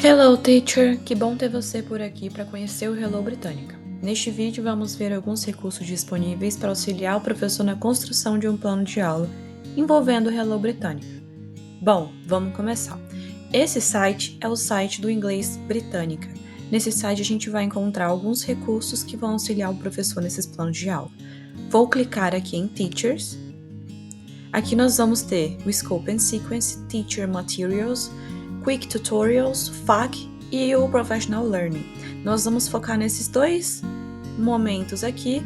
Hello, teacher! Que bom ter você por aqui para conhecer o Hello Britânica. Neste vídeo, vamos ver alguns recursos disponíveis para auxiliar o professor na construção de um plano de aula envolvendo o Hello Britânica. Bom, vamos começar. Esse site é o site do Inglês Britânica. Nesse site, a gente vai encontrar alguns recursos que vão auxiliar o professor nesses planos de aula. Vou clicar aqui em Teachers. Aqui nós vamos ter o Scope and Sequence, Teacher Materials, Quick Tutorials, FAQ e o Professional Learning. Nós vamos focar nesses dois momentos aqui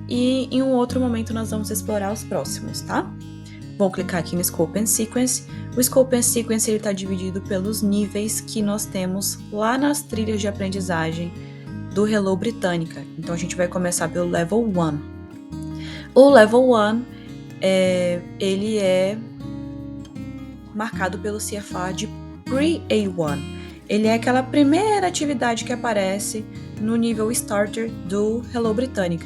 e em um outro momento nós vamos explorar os próximos, tá? Vou clicar aqui no Scope and Sequence. O Scope and Sequence está dividido pelos níveis que nós temos lá nas trilhas de aprendizagem do Hello Britânica. Então a gente vai começar pelo Level 1. O Level 1 ele é marcado pelo CFA de Pre-A1. Ele é aquela primeira atividade que aparece no nível Starter do Hello Britânica.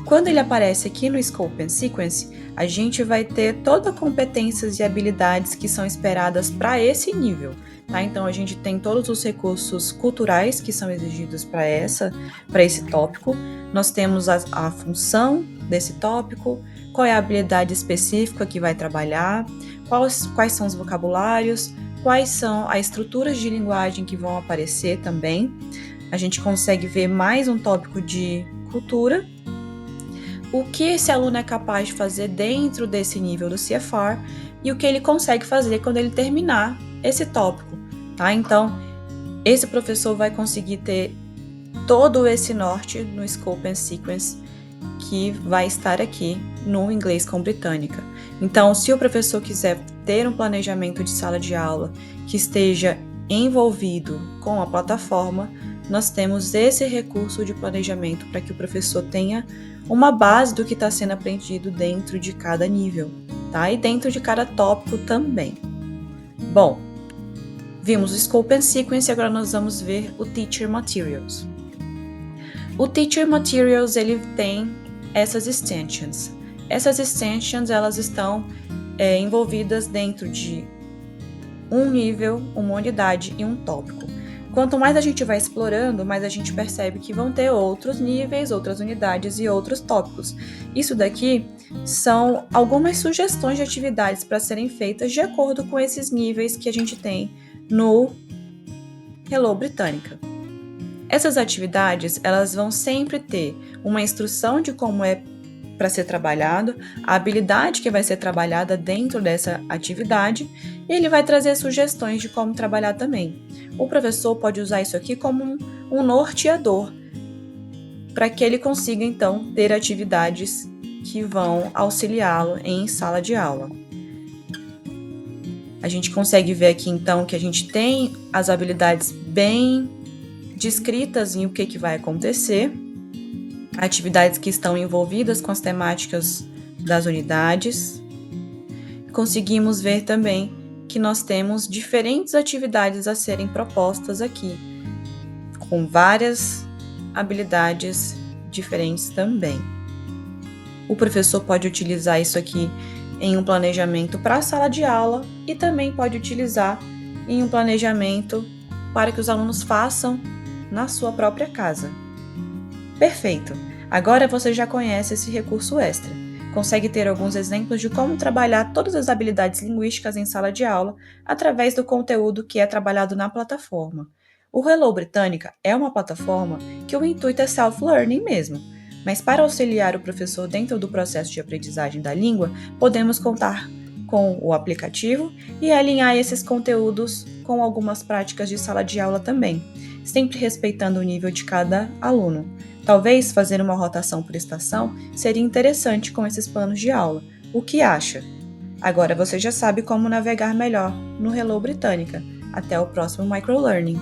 Quando ele aparece aqui no Scope and Sequence, a gente vai ter todas as competências e habilidades que são esperadas para esse nível. Tá? Então, a gente tem todos os recursos culturais que são exigidos para esse tópico. Nós temos a função desse tópico, qual é a habilidade específica que vai trabalhar, quais são os vocabulários, quais são as estruturas de linguagem que vão aparecer também. A gente consegue ver mais um tópico de cultura, o que esse aluno é capaz de fazer dentro desse nível do CFR e o que ele consegue fazer quando ele terminar esse tópico, tá? Então, esse professor vai conseguir ter todo esse norte no Scope and Sequence que vai estar aqui no Inglês com Britânica. Então, se o professor quiser ter um planejamento de sala de aula que esteja envolvido com a plataforma, nós temos esse recurso de planejamento para que o professor tenha uma base do que está sendo aprendido dentro de cada nível, tá? E dentro de cada tópico também. Bom, vimos o Scope and Sequence e agora nós vamos ver o Teacher Materials. O Teacher Materials, ele tem essas extensions. Essas extensions, elas estão envolvidas dentro de um nível, uma unidade e um tópico. Quanto mais a gente vai explorando, mais a gente percebe que vão ter outros níveis, outras unidades e outros tópicos. Isso daqui são algumas sugestões de atividades para serem feitas de acordo com esses níveis que a gente tem no Hello Britânica. Essas atividades, elas vão sempre ter uma instrução de como é para ser trabalhado, a habilidade que vai ser trabalhada dentro dessa atividade, e ele vai trazer sugestões de como trabalhar também. O professor pode usar isso aqui como um norteador, para que ele consiga, então, ter atividades que vão auxiliá-lo em sala de aula. A gente consegue ver aqui, então, que a gente tem as habilidades bem descritas em o que vai acontecer, atividades que estão envolvidas com as temáticas das unidades. Conseguimos ver também que nós temos diferentes atividades a serem propostas aqui, com várias habilidades diferentes também. O professor pode utilizar isso aqui em um planejamento para a sala de aula e também pode utilizar em um planejamento para que os alunos façam na sua própria casa. Perfeito! Agora você já conhece esse recurso extra. Consegue ter alguns exemplos de como trabalhar todas as habilidades linguísticas em sala de aula através do conteúdo que é trabalhado na plataforma. O Hello Britânica é uma plataforma que o intuito é self-learning mesmo, mas para auxiliar o professor dentro do processo de aprendizagem da língua, podemos contar com o aplicativo e alinhar esses conteúdos com algumas práticas de sala de aula também, sempre respeitando o nível de cada aluno. Talvez fazer uma rotação por estação seria interessante com esses planos de aula. O que acha? Agora você já sabe como navegar melhor no Hello Britânica. Até o próximo Microlearning!